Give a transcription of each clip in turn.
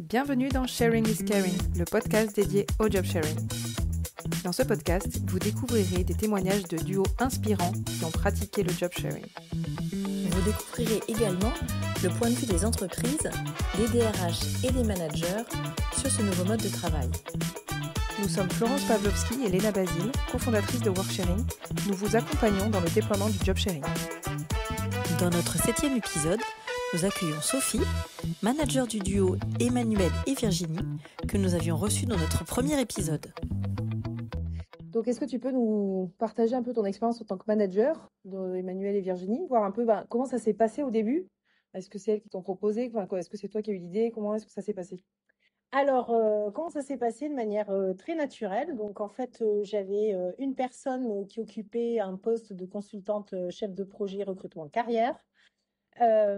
Bienvenue dans Sharing is Caring, le podcast dédié au job sharing. Dans ce podcast, vous découvrirez des témoignages de duos inspirants qui ont pratiqué le job sharing. Vous découvrirez également le point de vue des entreprises, des DRH et des managers sur ce nouveau mode de travail. Nous sommes Florence Pavlovski et Léna Basile, cofondatrices de Worksharing. Nous vous accompagnons dans le déploiement du job sharing. Dans notre 7e épisode, nous accueillons Sophie, manager du duo Emmanuel et Virginie, que nous avions reçu dans notre premier épisode. Donc, est-ce que tu peux nous partager un peu ton expérience en tant que manager d'Emmanuel et Virginie, voir un peu comment ça s'est passé au début? Est-ce que c'est elles qui t'ont proposé? Est-ce que c'est toi qui as eu l'idée? Comment est-ce que ça s'est passé? Alors, comment ça s'est passé de manière très naturelle? Donc, en fait, j'avais une personne qui occupait un poste de consultante chef de projet recrutement de carrière à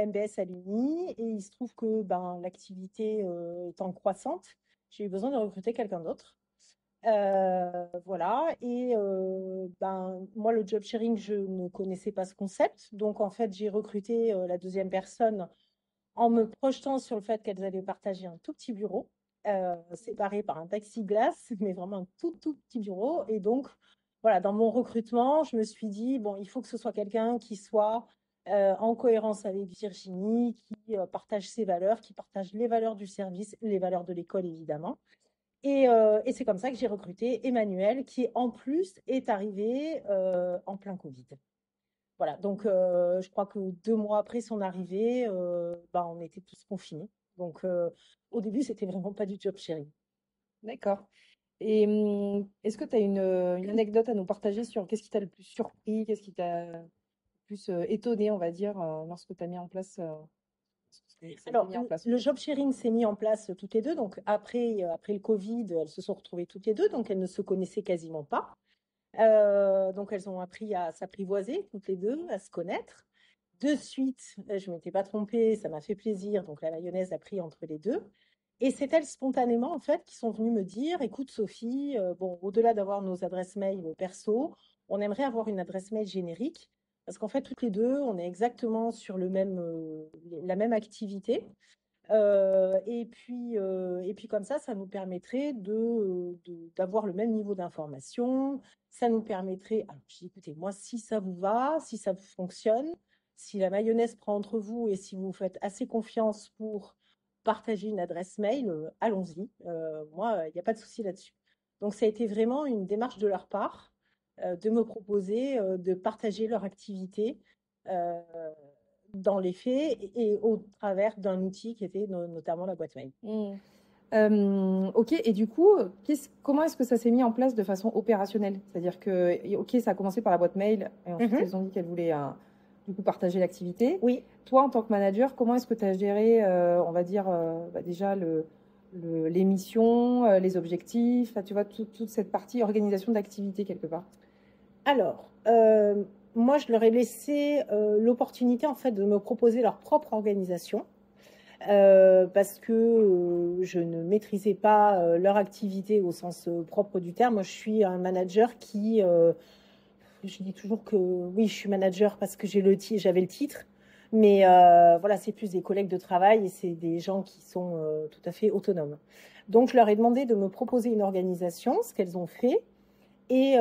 MBS à l'Uni. Et il se trouve que l'activité étant croissante, j'ai eu besoin de recruter quelqu'un d'autre. Voilà. Et moi, le job sharing, je ne connaissais pas ce concept. Donc, en fait, j'ai recruté la deuxième personne en me projetant sur le fait qu'elles allaient partager un tout petit bureau, séparé par un plexiglas, mais vraiment un tout petit bureau. Et donc, voilà, dans mon recrutement, je me suis dit, bon, il faut que ce soit quelqu'un qui soit en cohérence avec Virginie, qui partage ses valeurs, qui partage les valeurs du service, les valeurs de l'école, évidemment. Et c'est comme ça que j'ai recruté Emmanuel, qui en plus est arrivé en plein Covid. Voilà, donc je crois que 2 mois après son arrivée, on était tous confinés. Donc au début, c'était vraiment pas du job sharing. D'accord. Et est-ce que tu as une anecdote à nous partager sur qu'est-ce qui t'a le plus surpris, qu'est-ce qui t'a le plus étonné, on va dire, lorsque tu as mis en place Alors, le job sharing s'est mis en place toutes les deux. Donc après le Covid, elles se sont retrouvées toutes les deux, donc elles ne se connaissaient quasiment pas. Donc elles ont appris à s'apprivoiser toutes les deux, à se connaître. De suite, je ne m'étais pas trompée, ça m'a fait plaisir, donc la mayonnaise a pris entre les deux. Et c'est elles spontanément en fait qui sont venues me dire, écoute Sophie, au-delà d'avoir nos adresses mail perso, on aimerait avoir une adresse mail générique, parce qu'en fait toutes les deux, on est exactement sur la même activité. Et puis comme ça nous permettrait d'avoir le même niveau d'information. Ça nous permettrait, alors je dis, écoutez, moi, si ça vous va, si ça fonctionne, si la mayonnaise prend entre vous et si vous vous faites assez confiance pour partager une adresse mail, allons-y. Moi, il n'y a pas de souci là-dessus. Donc, ça a été vraiment une démarche de leur part de me proposer de partager leur activité dans les faits et au travers d'un outil qui était notamment la boîte mail. Ok, et du coup, comment est-ce que ça s'est mis en place de façon opérationnelle? C'est-à-dire que, ok, ça a commencé par la boîte mail, et ensuite elles ont dit qu'elles voulaient du coup partager l'activité. Oui. Toi, en tant que manager, comment est-ce que tu as géré, on va dire, déjà les missions, les objectifs, tu vois, toute cette partie organisation d'activité quelque part? Alors, moi, je leur ai laissé l'opportunité en fait de me proposer leur propre organisation. Parce que je ne maîtrisais pas leur activité au sens propre du terme. Moi, je suis un manager qui, je dis toujours que oui, je suis manager parce que j'avais le titre, mais voilà, c'est plus des collègues de travail et c'est des gens qui sont tout à fait autonomes. Donc, je leur ai demandé de me proposer une organisation, ce qu'elles ont fait. Et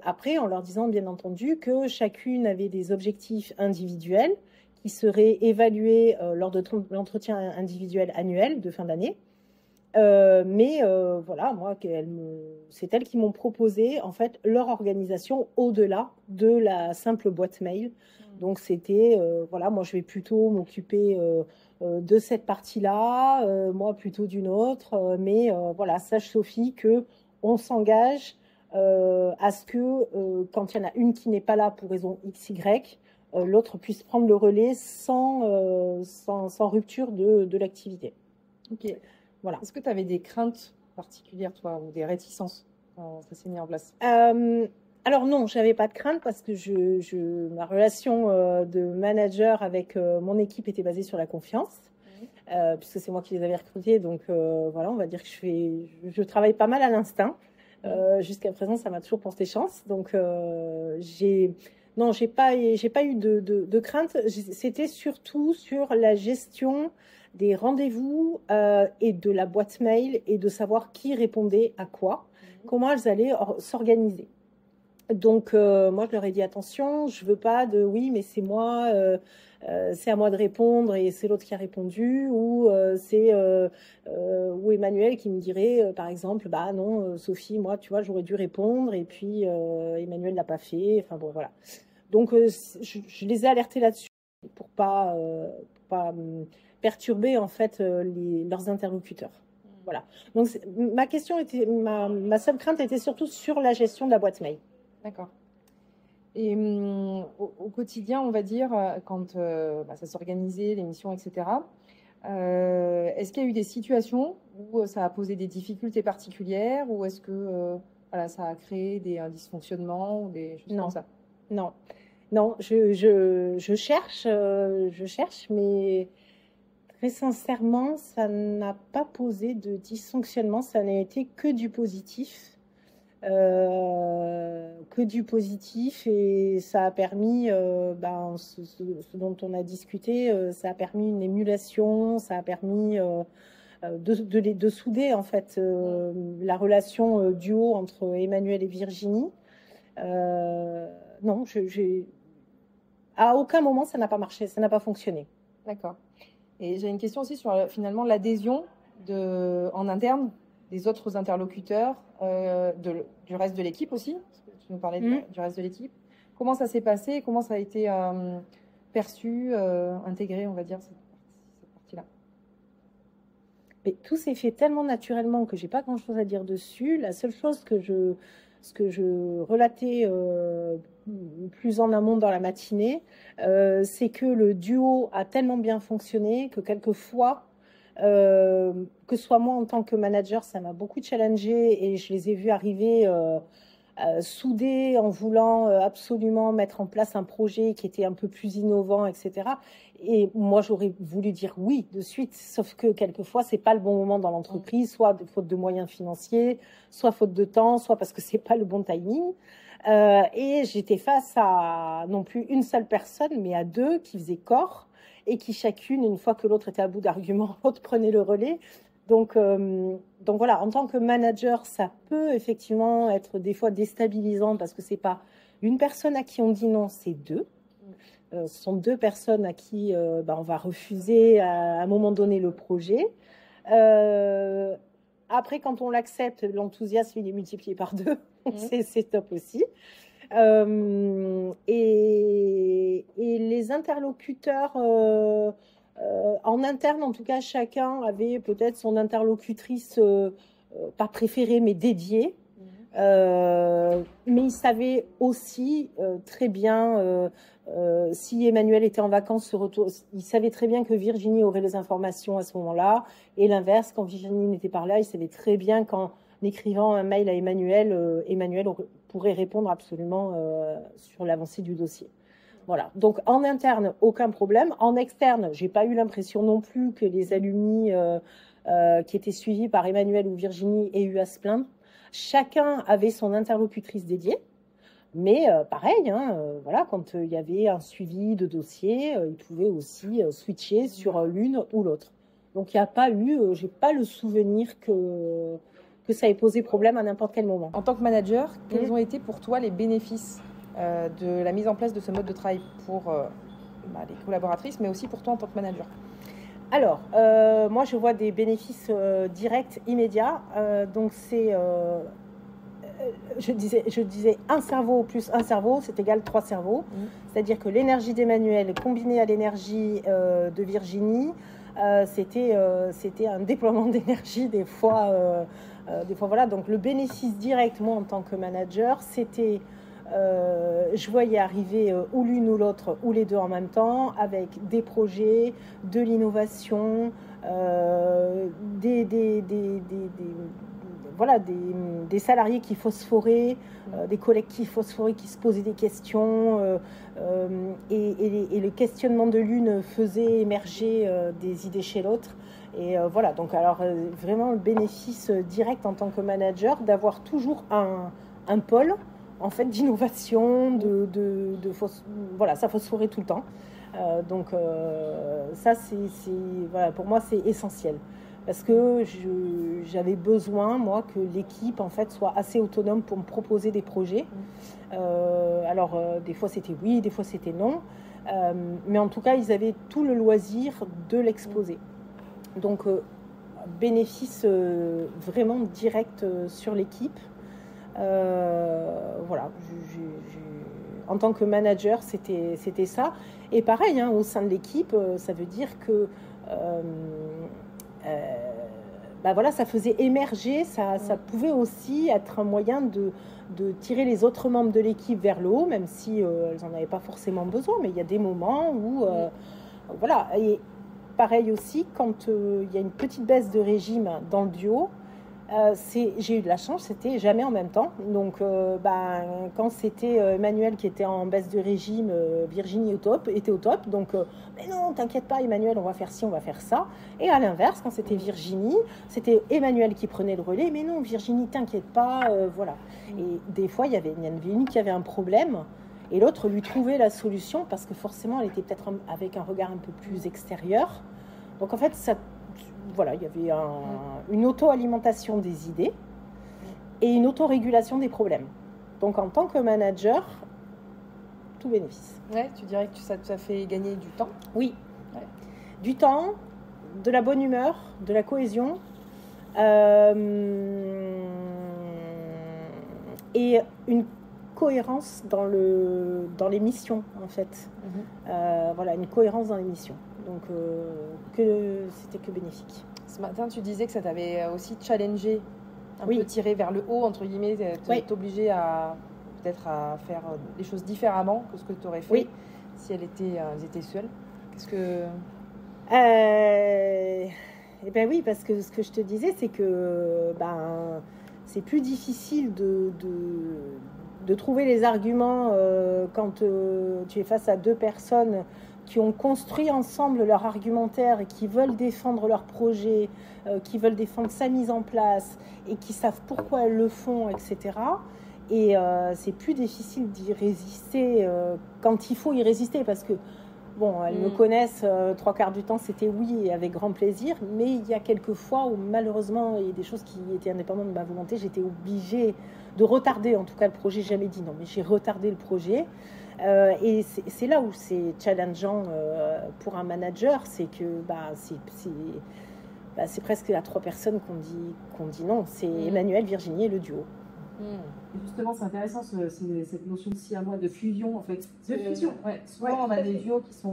après, en leur disant bien entendu que chacune avait des objectifs individuels qui seraient évalués lors de l'entretien individuel annuel de fin d'année. Mais voilà, moi, c'est elles qui m'ont proposé en fait leur organisation au-delà de la simple boîte mail. Donc c'était, voilà, moi je vais plutôt m'occuper de cette partie-là, moi plutôt d'une autre. Mais voilà, sache Sophie que on s'engage à ce que quand il y en a une qui n'est pas là pour raison XY, l'autre puisse prendre le relais sans rupture de l'activité. Ok. Voilà. Est-ce que tu avais des craintes particulières, toi, ou des réticences quand ça s'est mis en place? Alors non, je n'avais pas de crainte parce que ma relation de manager avec mon équipe était basée sur la confiance, puisque c'est moi qui les avais recrutés. Donc voilà, on va dire que je travaille pas mal à l'instinct. Jusqu'à présent, ça m'a toujours porté chance. Donc j'ai pas eu de crainte. C'était surtout sur la gestion des rendez-vous et de la boîte mail et de savoir qui répondait à quoi, comment elles allaient s'organiser. Donc, moi, je leur ai dit, attention, je veux pas de oui, mais c'est moi, c'est à moi de répondre et c'est l'autre qui a répondu, ou ou Emmanuel qui me dirait, par exemple, bah non, Sophie, moi, tu vois, j'aurais dû répondre et puis Emmanuel l'a pas fait. Enfin bon, voilà. Donc, je les ai alertés là-dessus pour pas perturber en fait leurs interlocuteurs. Voilà. Donc, ma question était, ma seule crainte était surtout sur la gestion de la boîte mail. D'accord. Et au quotidien, on va dire, quand ça s'organisait, l'émission, etc., est-ce qu'il y a eu des situations où ça a posé des difficultés particulières, ou est-ce que ça a créé des dysfonctionnements ou des choses comme ça? Non, je cherche, mais très sincèrement, ça n'a pas posé de dysfonctionnement, ça n'a été que du positif. Et ça a permis, ce dont on a discuté, ça a permis une émulation, ça a permis de souder en fait la relation duo entre Emmanuel et Virginie. Non, à aucun moment ça n'a pas marché, ça n'a pas fonctionné. D'accord. Et j'ai une question aussi sur finalement l'adhésion en interne des autres interlocuteurs, du reste de l'équipe aussi, parce que tu nous parlais du reste de l'équipe. Comment ça s'est passé? Comment ça a été perçu, intégré, on va dire, cette partie-là? Mais tout s'est fait tellement naturellement que j'ai pas grand-chose à dire dessus. La seule chose que je relatais plus en amont dans la matinée, c'est que le duo a tellement bien fonctionné que quelquefois, que ce soit moi en tant que manager, ça m'a beaucoup challengé et je les ai vus arriver soudés en voulant absolument mettre en place un projet qui était un peu plus innovant, etc. Et moi, j'aurais voulu dire oui de suite, sauf que quelquefois, c'est pas le bon moment dans l'entreprise, soit faute de moyens financiers, soit faute de temps, soit parce que c'est pas le bon timing. Et j'étais face à non plus une seule personne, mais à deux qui faisaient corps et qui chacune, une fois que l'autre était à bout d'arguments, l'autre prenait le relais. Donc voilà, en tant que manager, ça peut effectivement être des fois déstabilisant parce que c'est pas une personne à qui on dit non, c'est deux. Ce sont deux personnes à qui on va refuser à un moment donné le projet. Après, quand on l'accepte, l'enthousiasme il est multiplié par deux. C'est top aussi. Et les interlocuteurs en interne, en tout cas, chacun avait peut-être son interlocutrice pas préférée, mais dédiée. Mais il savait aussi très bien, si Emmanuel était en vacances, il savait très bien que Virginie aurait les informations à ce moment-là. Et l'inverse, quand Virginie n'était pas là, il savait très bien qu'en écrivant un mail à Emmanuel, Emmanuel pourrait répondre absolument sur l'avancée du dossier. Voilà. Donc en interne, aucun problème. En externe, j'ai pas eu l'impression non plus que les alumni qui étaient suivis par Emmanuel ou Virginie aient eu à se plaindre. Chacun avait son interlocutrice dédiée, mais pareil, voilà, quand il y avait un suivi de dossier, ils pouvaient aussi switcher sur l'une ou l'autre. Donc il n'y a pas eu, j'ai pas le souvenir que ça ait posé problème à n'importe quel moment. En tant que manager, quels ont été pour toi les bénéfices de la mise en place de ce mode de travail pour les collaboratrices, mais aussi pour toi en tant que manager? Alors, moi, je vois des bénéfices directs, immédiats. Donc, c'est, je disais un cerveau plus un cerveau, c'est égal 3 cerveaux. C'est-à-dire que l'énergie d'Emmanuel combinée à l'énergie de Virginie, c'était un déploiement d'énergie des fois, voilà. Donc, le bénéfice direct, moi, en tant que manager, c'était... je voyais arriver ou l'une ou l'autre ou les deux en même temps avec des projets, de l'innovation, des salariés qui phosphoraient, des collectifs phosphorés qui se posaient des questions et le questionnement de l'une faisait émerger des idées chez l'autre. Et voilà, donc alors vraiment le bénéfice direct en tant que manager d'avoir toujours un pôle en fait d'innovation, voilà, ça phosphorait tout le temps. Donc ça, voilà, pour moi, c'est essentiel. Parce que j'avais besoin, moi, que l'équipe, en fait, soit assez autonome pour me proposer des projets. Alors, des fois, c'était oui, des fois, c'était non. Mais en tout cas, ils avaient tout le loisir de l'exposer. Donc, bénéfice vraiment direct sur l'équipe. Voilà, en tant que manager, c'était ça. Et pareil, hein, au sein de l'équipe, ça veut dire que voilà, ça faisait émerger, ça pouvait aussi être un moyen de tirer les autres membres de l'équipe vers le haut, même si elles n'en avaient pas forcément besoin, mais il y a des moments où... voilà, et pareil aussi, quand il y a une petite baisse de régime dans le duo, j'ai eu de la chance, c'était jamais en même temps. Donc, quand c'était Emmanuel qui était en baisse de régime, Virginie était au top. Donc, mais non, t'inquiète pas, Emmanuel, on va faire ci, on va faire ça. Et à l'inverse, quand c'était Virginie, c'était Emmanuel qui prenait le relais. Mais non, Virginie, t'inquiète pas, voilà. Et des fois, il y avait une qui avait un problème et l'autre lui trouvait la solution parce que forcément, elle était peut-être avec un regard un peu plus extérieur. Donc, en fait, voilà, il y avait une auto-alimentation des idées et une autorégulation des problèmes. Donc, en tant que manager, tout bénéfice. Ouais, tu dirais que ça t'a fait gagner du temps? Oui. Ouais. Du temps, de la bonne humeur, de la cohésion et une cohérence dans les missions, en fait. Voilà, une cohérence dans les missions. Donc, c'était que bénéfique. Ce matin, tu disais que ça t'avait aussi challengé, un peu tiré vers le haut, entre guillemets, t'obliger peut-être à faire des choses différemment que ce que tu aurais fait si elles étaient seules. Qu'est-ce que... Eh bien oui, parce que ce que je te disais, c'est que c'est plus difficile de trouver les arguments quand tu es face à deux personnes qui ont construit ensemble leur argumentaire et qui veulent défendre leur projet, qui veulent défendre sa mise en place et qui savent pourquoi elles le font, etc. Et c'est plus difficile d'y résister quand il faut y résister parce que, bon, elles me connaissent, 3/4 du temps c'était oui et avec grand plaisir, mais il y a quelques fois où malheureusement il y a des choses qui étaient indépendantes de ma volonté, j'étais obligée de retarder en tout cas le projet, j'ai jamais dit non, mais j'ai retardé le projet. Et c'est là où c'est challengeant pour un manager, c'est que c'est presque à 3 personnes qu'on dit non. C'est Emmanuel, Virginie et le duo. Et justement, c'est intéressant cette notion aussi à moi de fusion en fait. De fusion. Souvent, on a des duos qui se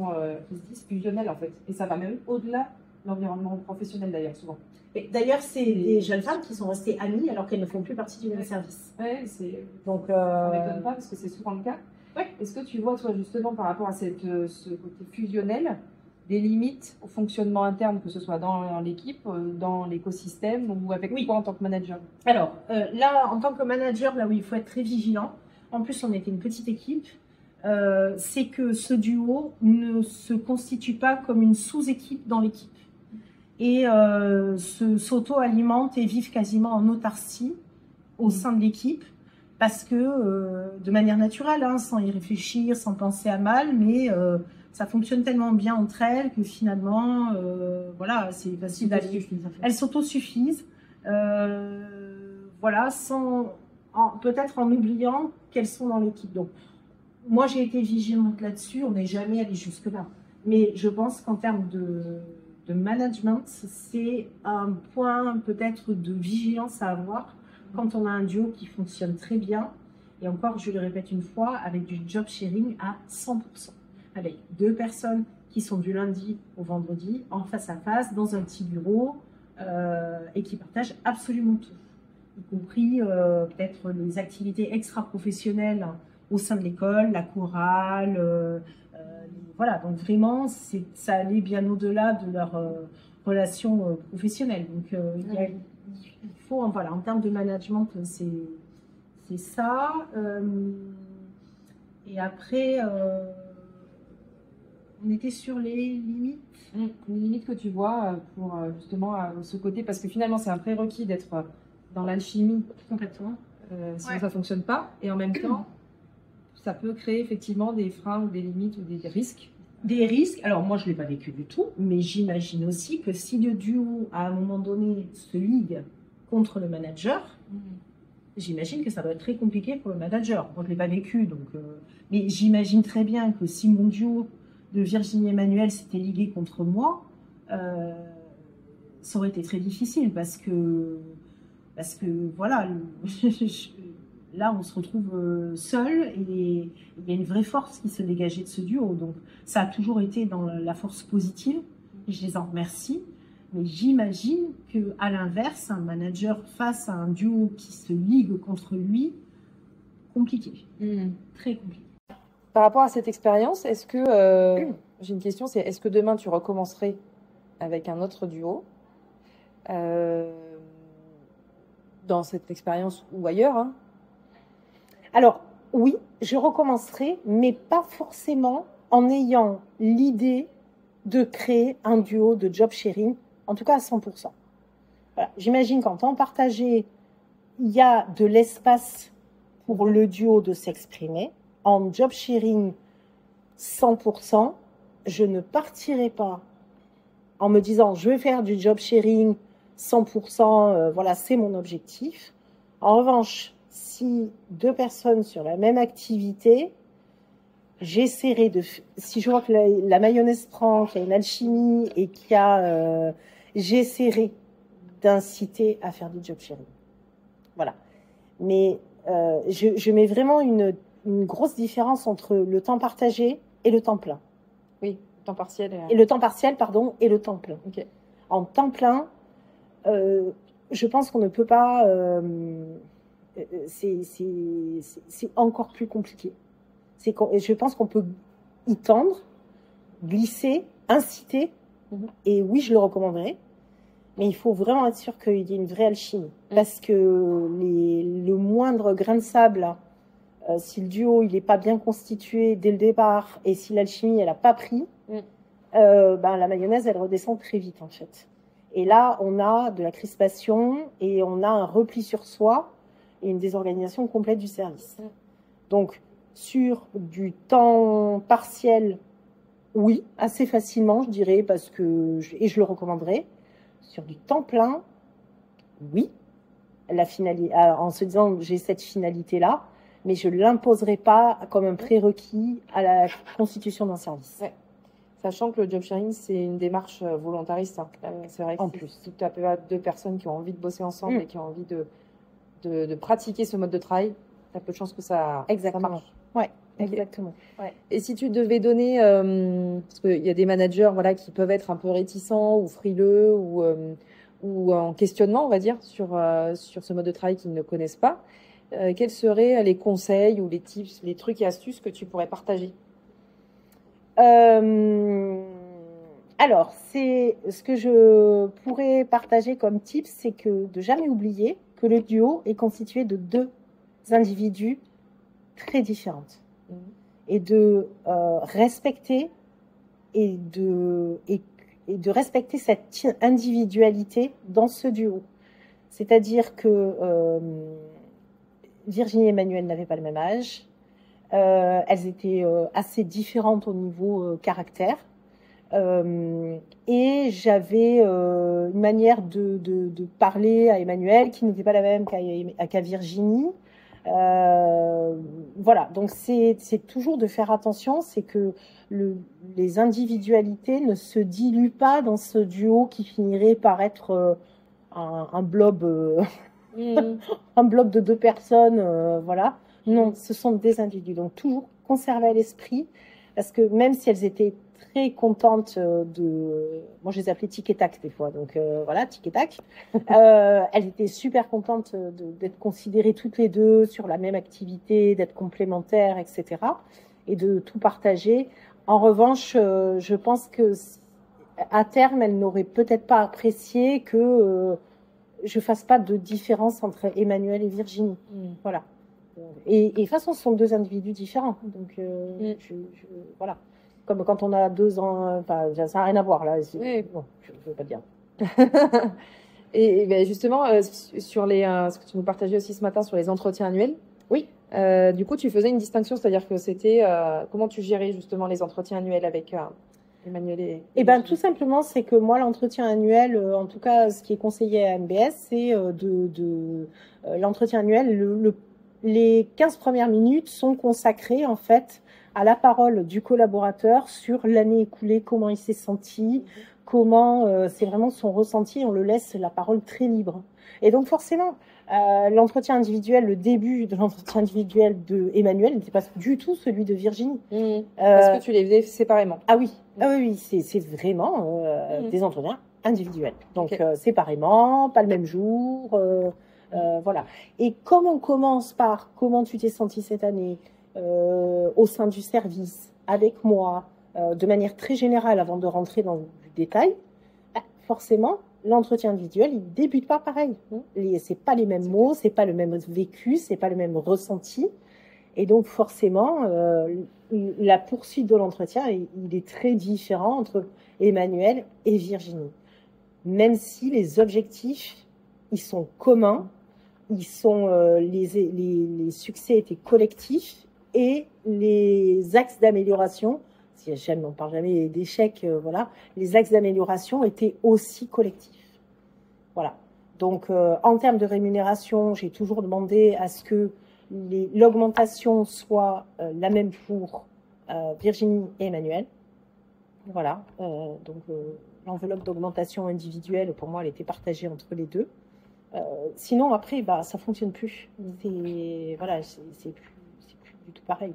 disent fusionnels en fait, et ça va même au-delà de l'environnement professionnel d'ailleurs souvent. Et d'ailleurs, c'est des jeunes femmes qui sont restées amies alors qu'elles ne font plus partie du même service. Ouais, donc ça ne m'étonne pas parce que c'est souvent le cas. Ouais. Est-ce que tu vois, toi, justement, par rapport à ce côté fusionnel, des limites au fonctionnement interne, que ce soit dans l'équipe, dans l'écosystème ou avec toi en tant que manager? Alors, là, en tant que manager, là où il faut être très vigilant, en plus, on était une petite équipe, c'est que ce duo ne se constitue pas comme une sous-équipe dans l'équipe et s'auto-alimente et vive quasiment en autarcie au sein de l'équipe. Parce que, de manière naturelle, hein, sans y réfléchir, sans penser à mal, mais ça fonctionne tellement bien entre elles que finalement, voilà, c'est facile d'aller. Elles s'autosuffisent, voilà, peut-être en oubliant qu'elles sont dans l'équipe. Donc, moi, j'ai été vigilante là-dessus, on n'est jamais allé jusque-là. Mais je pense qu'en termes de management, c'est un point peut-être de vigilance à avoir quand on a un duo qui fonctionne très bien, et encore, je le répète une fois, avec du job sharing à 100%, avec 2 personnes qui sont du lundi au vendredi, en face à face, dans un petit bureau, et qui partagent absolument tout, y compris peut-être les activités extra-professionnelles au sein de l'école, la chorale, voilà, donc vraiment, ça allait bien au-delà de leur relation professionnelle. Donc, il faut, voilà, en termes de management, c'est ça. Et après, on était sur les limites. Les limites que tu vois pour justement ce côté, parce que finalement, c'est un prérequis d'être dans l'alchimie. Complètement. Sinon, ça ne fonctionne pas. Et en même temps, ça peut créer effectivement des freins ou des limites ou des risques Des risques, alors moi je ne l'ai pas vécu du tout, mais j'imagine aussi que si le duo à un moment donné se ligue contre le manager, j'imagine que ça doit être très compliqué pour le manager. Moi je ne l'ai pas vécu, donc, mais j'imagine très bien que si mon duo de Virginie et Emmanuel s'était ligué contre moi, ça aurait été très difficile parce que voilà, là, on se retrouve seul et il y a une vraie force qui se dégageait de ce duo. Donc, ça a toujours été dans la force positive. Je les en remercie. Mais j'imagine qu'à l'inverse, un manager face à un duo qui se ligue contre lui, compliqué. Très compliqué. Par rapport à cette expérience, est-ce que, j'ai une question, c'est est-ce que demain tu recommencerais avec un autre duo dans cette expérience ou ailleurs, hein? Alors, oui, je recommencerai, mais pas forcément en ayant l'idée de créer un duo de job sharing, en tout cas à 100%. Voilà. J'imagine qu'en temps partagé, il y a de l'espace pour le duo de s'exprimer. En job sharing 100%, je ne partirai pas en me disant je vais faire du job sharing 100%, voilà, c'est mon objectif. En revanche, si deux personnes sur la même activité, j'essaierai de... Si je vois que la mayonnaise prend, qu'il y a une alchimie et qu'il y a... j'essaierai d'inciter à faire du job sharing. Voilà. Mais je mets vraiment une grosse différence entre le temps partagé et le temps plein. Oui, temps partiel. Et le temps partiel, pardon, et le temps plein. Ok. En temps plein, je pense qu'on ne peut pas... c'est encore plus compliqué. Je pense qu'on peut y tendre, glisser, inciter, et oui, je le recommanderais, mais il faut vraiment être sûr qu'il y ait une vraie alchimie, parce que le moindre grain de sable, si le duo il n'est pas bien constitué dès le départ, et si l'alchimie elle n'a pas pris, la mayonnaise elle redescend très vite en fait. Et là, on a de la crispation et on a un repli sur soi et une désorganisation complète du service. Donc, sur du temps partiel, oui, assez facilement, je dirais, parce que et je le recommanderais. Sur du temps plein, oui, en se disant j'ai cette finalité-là, mais je ne l'imposerai pas comme un prérequis à la constitution d'un service. Ouais. Sachant que le job sharing, c'est une démarche volontariste. Hein. C'est vrai que si tu as deux personnes qui ont envie de bosser ensemble et qui ont envie de pratiquer ce mode de travail, tu as peu de chances que ça marche. Ouais, exactement. Ouais. Et si tu devais donner, parce qu'il y a des managers voilà, qui peuvent être un peu réticents ou frileux ou en questionnement, on va dire, sur ce mode de travail qu'ils ne connaissent pas, quels seraient les conseils ou les tips, les trucs et astuces que tu pourrais partager? Alors, c'est ce que je pourrais partager comme tips, c'est que de jamais oublier que le duo est constitué de deux individus très différentes et de respecter et de respecter cette individualité dans ce duo. C'est-à-dire que Virginie et Emmanuel n'avaient pas le même âge. Elles étaient assez différentes au niveau caractère. Et j'avais une manière de parler à Emmanuel qui n'était pas la même qu'à Virginie. Voilà, donc c'est toujours de faire attention, c'est que les individualités ne se diluent pas dans ce duo qui finirait par être un blob, un blob de deux personnes, voilà. Non, ce sont des individus. Donc, toujours conserver à l'esprit, parce que même si elles étaient très contentes moi, je les appelais tic et tac des fois, donc voilà, tic et tac. Elles étaient super contentes d'être considérées toutes les deux sur la même activité, d'être complémentaires, etc. Et de tout partager. En revanche, je pense que à terme, elles n'auraient peut-être pas apprécié que je fasse pas de différence entre Emmanuel et Virginie. Voilà. Et de toute façon, ce sont deux individus différents. Donc, voilà. Comme quand on a 2 ans, enfin, ça n'a rien à voir, là. Oui. Bon, je ne veux pas dire. Et ben justement, sur ce que tu nous partageais aussi ce matin sur les entretiens annuels. Oui. Du coup, tu faisais une distinction, c'est-à-dire que c'était comment tu gérais justement les entretiens annuels avec Emmanuel et Eh ben, tout simplement, c'est que moi, l'entretien annuel, en tout cas, ce qui est conseillé à MBS, c'est l'entretien annuel. Les 15 premières minutes sont consacrées, en fait, à la parole du collaborateur sur l'année écoulée, comment il s'est senti, comment c'est vraiment son ressenti. On le laisse la parole très libre. Et donc, forcément, l'entretien individuel, le début de l'entretien individuel de Emmanuel n'était pas du tout celui de Virginie. Est-ce que tu les faisais séparément? Ah oui, c'est vraiment des entretiens individuels. Donc, séparément, pas le même jour, voilà. Et comme on commence par comment tu t'es senti cette année au sein du service, avec moi, de manière très générale, avant de rentrer dans du détail, forcément, l'entretien individuel, il débute pas pareil. C'est pas les mêmes mots, c'est pas le même vécu, c'est pas le même ressenti. Et donc, forcément, la poursuite de l'entretien, il est très différent entre Emmanuel et Virginie. Même si les objectifs, ils sont communs, ils sont, les succès étaient collectifs et les axes d'amélioration, si on ne parle jamais d'échecs, voilà, les axes d'amélioration étaient aussi collectifs. Voilà. Donc, en termes de rémunération, j'ai toujours demandé à ce que l'augmentation soit la même pour Virginie et Emmanuel. Voilà. Donc, l'enveloppe d'augmentation individuelle, pour moi, elle était partagée entre les deux. Sinon, après, ça fonctionne plus. Voilà, c'est plus du tout pareil.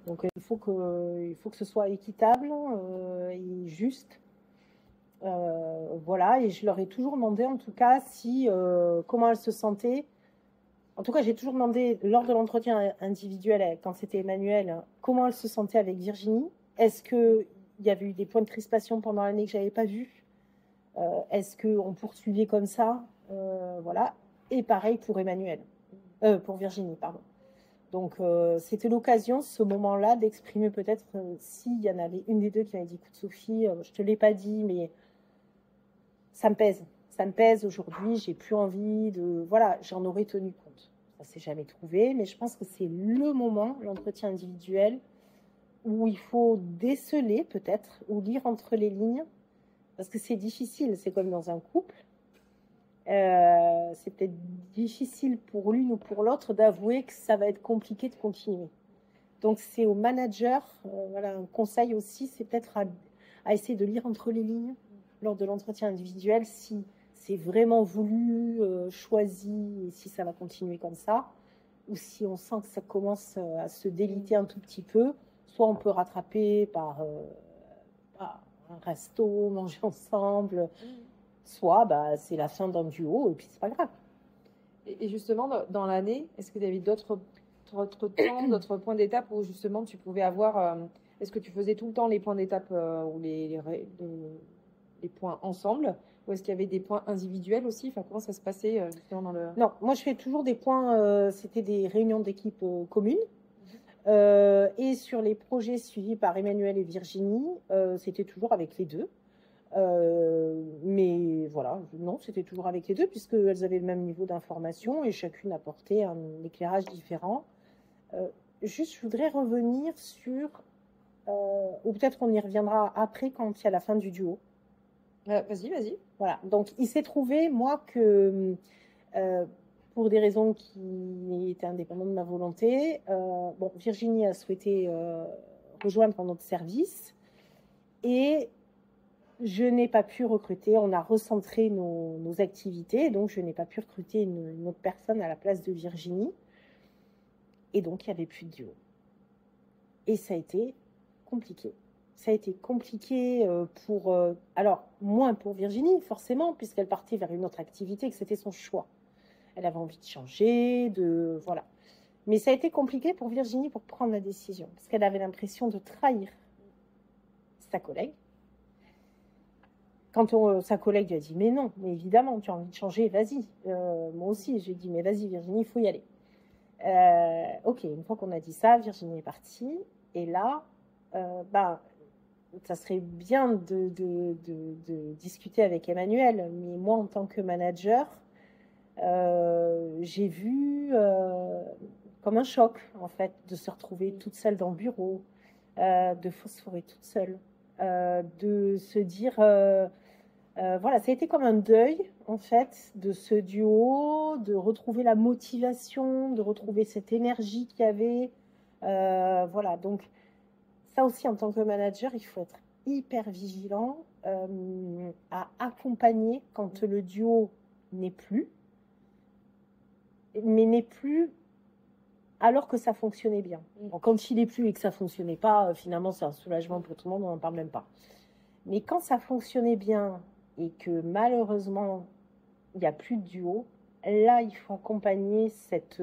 Donc, il faut que ce soit équitable et juste. Voilà, et je leur ai toujours demandé, en tout cas, comment elles se sentaient. En tout cas, j'ai toujours demandé, lors de l'entretien individuel, quand c'était Emmanuel, comment elle se sentait avec Virginie. Est-ce qu'il y avait eu des points de crispation pendant l'année que je n'avais pas vus? Est-ce qu'on poursuivait comme ça? Voilà. Et pareil pour pour Virginie, pardon. Donc, c'était l'occasion, ce moment-là, d'exprimer peut-être s'il y en avait une des deux qui m'avait dit, écoute Sophie, je ne te l'ai pas dit, mais ça me pèse. Ça me pèse aujourd'hui, j'ai plus envie de... Voilà, j'en aurais tenu compte. Ça s'est jamais trouvé, mais je pense que c'est le moment, l'entretien individuel, où il faut déceler peut-être, ou lire entre les lignes, parce que c'est difficile, c'est comme dans un couple. C'est peut-être difficile pour l'une ou pour l'autre d'avouer que ça va être compliqué de continuer. Donc c'est au manager, voilà, un conseil aussi, c'est peut-être à essayer de lire entre les lignes lors de l'entretien individuel, si c'est vraiment voulu, choisi, et si ça va continuer comme ça, ou si on sent que ça commence à se déliter un tout petit peu, soit on peut rattraper par un resto, manger ensemble, soit c'est la fin d'un duo, et puis c'est pas grave. Et justement, dans l'année, est-ce que tu avais d'autres temps, d'autres points d'étape où justement tu pouvais avoir... est-ce que tu faisais tout le temps les points d'étape ou les points ensemble, ou est-ce qu'il y avait des points individuels aussi? Enfin, comment ça se passait justement dans le... Non, moi je fais toujours des points, c'était des réunions d'équipe communes. Et sur les projets suivis par Emmanuel et Virginie, c'était toujours avec les deux. Mais voilà, non, c'était toujours avec les deux, puisqu'elles avaient le même niveau d'information et chacune apportait un éclairage différent. Juste, je voudrais revenir sur, ou peut-être on y reviendra après quand il y a la fin du duo. Vas-y. Voilà, donc il s'est trouvé, moi, que pour des raisons qui étaient indépendantes de ma volonté, Virginie a souhaité rejoindre notre service et je n'ai pas pu recruter. On a recentré nos activités, donc je n'ai pas pu recruter une autre personne à la place de Virginie. Et donc, il n'y avait plus de duo. Et ça a été compliqué. Ça a été compliqué alors, moins pour Virginie, forcément, puisqu'elle partait vers une autre activité, que c'était son choix. Elle avait envie de changer, voilà. Mais ça a été compliqué pour Virginie pour prendre la décision, parce qu'elle avait l'impression de trahir sa collègue. Quand sa collègue lui a dit « Mais non, mais évidemment, tu as envie de changer, vas-y. » Moi aussi, j'ai dit « Mais vas-y, Virginie, il faut y aller. » Ok, une fois qu'on a dit ça, Virginie est partie. Et là, ça serait bien de discuter avec Emmanuel. Mais moi, en tant que manager, j'ai vu comme un choc, en fait, de se retrouver toute seule dans le bureau, de phosphorer toute seule, de se dire... voilà, ça a été comme un deuil, en fait, de ce duo, de retrouver la motivation, de retrouver cette énergie qu'il y avait. Voilà, donc ça aussi, en tant que manager, il faut être hyper vigilant à accompagner quand le duo n'est plus, mais n'est plus alors que ça fonctionnait bien. Bon, quand il n'est plus et que ça ne fonctionnait pas, finalement, c'est un soulagement pour tout le monde, on n'en parle même pas. Mais quand ça fonctionnait bien et que malheureusement, il n'y a plus de duo, là, il faut accompagner cette...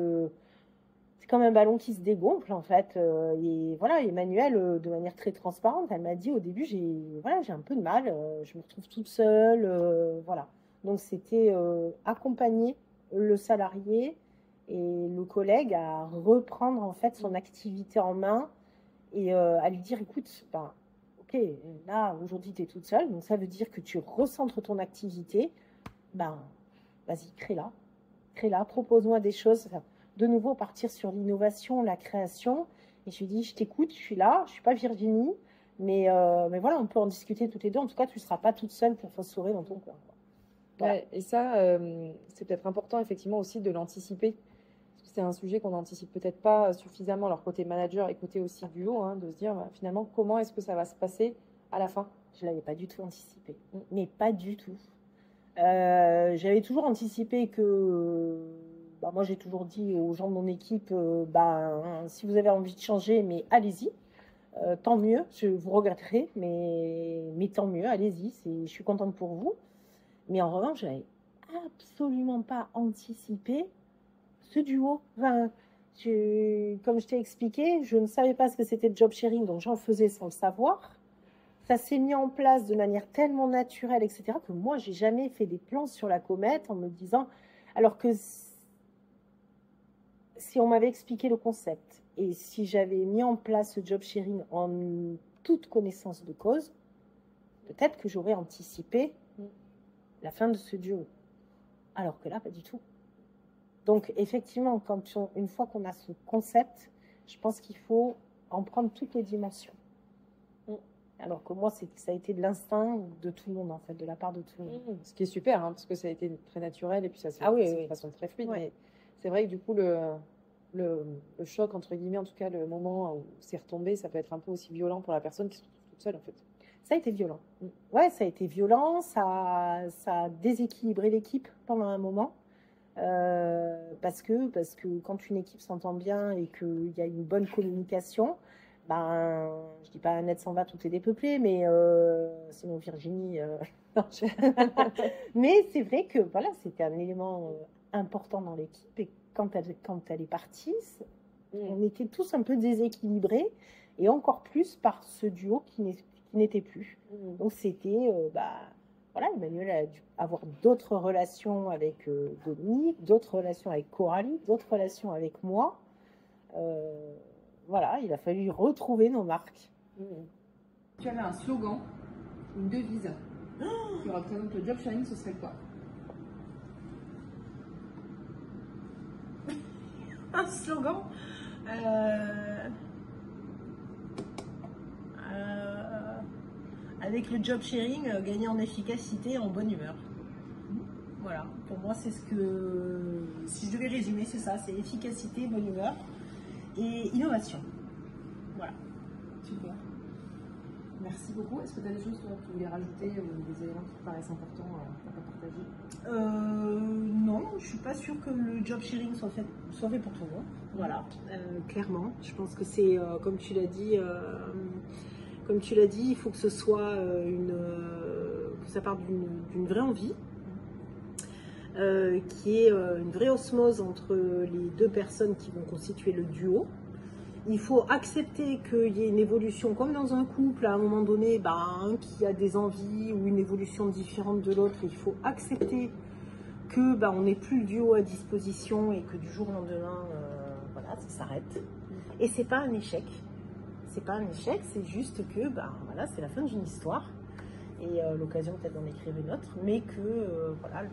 c'est comme un ballon qui se dégonfle, en fait. Et voilà, Emmanuelle, de manière très transparente, elle m'a dit au début, j'ai un peu de mal, je me retrouve toute seule, voilà. Donc, c'était accompagner le salarié et le collègue à reprendre, en fait, son activité en main et à lui dire, écoute, ben, ok, là, aujourd'hui, tu es toute seule, donc ça veut dire que tu recentres ton activité. Ben, vas-y, crée-la, propose-moi des choses. Enfin, de nouveau, partir sur l'innovation, la création. Et je lui dis, je t'écoute, je suis là, je ne suis pas Virginie, mais voilà, on peut en discuter toutes les deux. En tout cas, tu ne seras pas toute seule pour phosphorer dans ton coin. Voilà. Ouais, et ça, c'est peut-être important, effectivement, aussi de l'anticiper. C'est un sujet qu'on n'anticipe peut-être pas suffisamment, alors côté manager et côté aussi duo, hein, de se dire finalement comment est-ce que ça va se passer à la fin. Je ne l'avais pas du tout anticipé, mais pas du tout. J'avais toujours anticipé que, moi j'ai toujours dit aux gens de mon équipe, si vous avez envie de changer, mais allez-y, tant mieux, je vous regretterai, mais tant mieux, allez-y, je suis contente pour vous. Mais en revanche, je n'avais absolument pas anticipé ce duo. Enfin, comme je t'ai expliqué, je ne savais pas ce que c'était le job sharing, donc j'en faisais sans le savoir. Ça s'est mis en place de manière tellement naturelle, etc., que moi, j'ai jamais fait des plans sur la comète en me disant... Alors que si on m'avait expliqué le concept et si j'avais mis en place ce job sharing en toute connaissance de cause, peut-être que j'aurais anticipé la fin de ce duo. Alors que là, pas du tout. Donc, effectivement, une fois qu'on a ce concept, je pense qu'il faut en prendre toutes les dimensions. Alors que moi, ça a été de l'instinct de tout le monde, en fait, de la part de tout le monde. Ce qui est super, hein, parce que ça a été très naturel et puis ça s'est fait de façon très fluide. Ouais. Mais c'est vrai que du coup, le choc, entre guillemets, en tout cas, le moment où c'est retombé, ça peut être un peu aussi violent pour la personne qui se retrouve toute seule, en fait. Ça a été violent. Ouais, ça a été violent, ça a déséquilibré l'équipe pendant un moment. Parce que quand une équipe s'entend bien et qu'il y a une bonne communication, je dis pas net s'en va, tout est dépeuplé, mais sinon Virginie. Mais c'est vrai que voilà, c'était un élément important dans l'équipe et quand elle est partie, on était tous un peu déséquilibrés et encore plus par ce duo qui n'était plus. Donc c'était voilà, Emmanuel a dû avoir d'autres relations avec Dominique, d'autres relations avec Coralie, d'autres relations avec moi. Voilà, il a fallu retrouver nos marques. Tu avais un slogan, une devise qui représente le job sharing, ce serait quoi? Un slogan avec le job sharing, gagner en efficacité et en bonne humeur. Voilà, pour moi, c'est ce que... Si je devais résumer, c'est ça, c'est efficacité, bonne humeur et innovation. Voilà. Super. Merci beaucoup. Est-ce que tu as des choses que tu voulais rajouter ou des éléments qui te paraissent importants à partager? Non, je ne suis pas sûre que le job sharing soit fait pour tout le monde. Voilà, clairement. Je pense que c'est, comme tu l'as dit, il faut que ce soit que ça parte d'une vraie envie, qui est une vraie osmose entre les deux personnes qui vont constituer le duo. Il faut accepter qu'il y ait une évolution, comme dans un couple, à un moment donné, un qui a des envies ou une évolution différente de l'autre. Il faut accepter que on n'ait plus le duo à disposition et que du jour au lendemain, voilà, ça s'arrête. Et c'est pas un échec. C'est pas un échec, c'est juste que voilà, c'est la fin d'une histoire et l'occasion peut-être d'en écrire une autre, mais que voilà,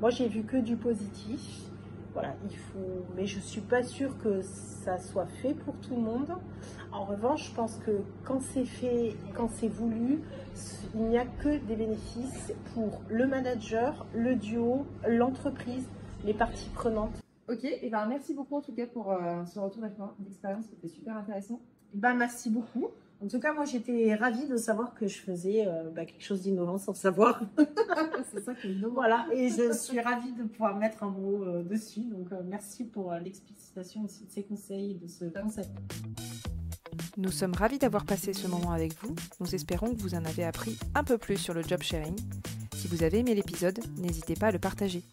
moi j'ai vu que du positif Voilà, mais je suis pas sûre que ça soit fait pour tout le monde. En revanche, je pense que quand c'est fait, quand c'est voulu, il n'y a que des bénéfices pour le manager, le duo, l'entreprise, les parties prenantes. Ok, et ben merci beaucoup en tout cas pour ce retour d'expérience qui était super intéressant. Merci beaucoup. En tout cas, moi, j'étais ravie de savoir que je faisais quelque chose d'innovant sans le savoir. C'est ça qui est innovant. Voilà, et je suis ravie de pouvoir mettre un mot dessus. Donc, merci pour l'explicitation aussi de ces conseils et de ce concept. Nous sommes ravis d'avoir passé ce moment avec vous. Nous espérons que vous en avez appris un peu plus sur le job sharing. Si vous avez aimé l'épisode, n'hésitez pas à le partager.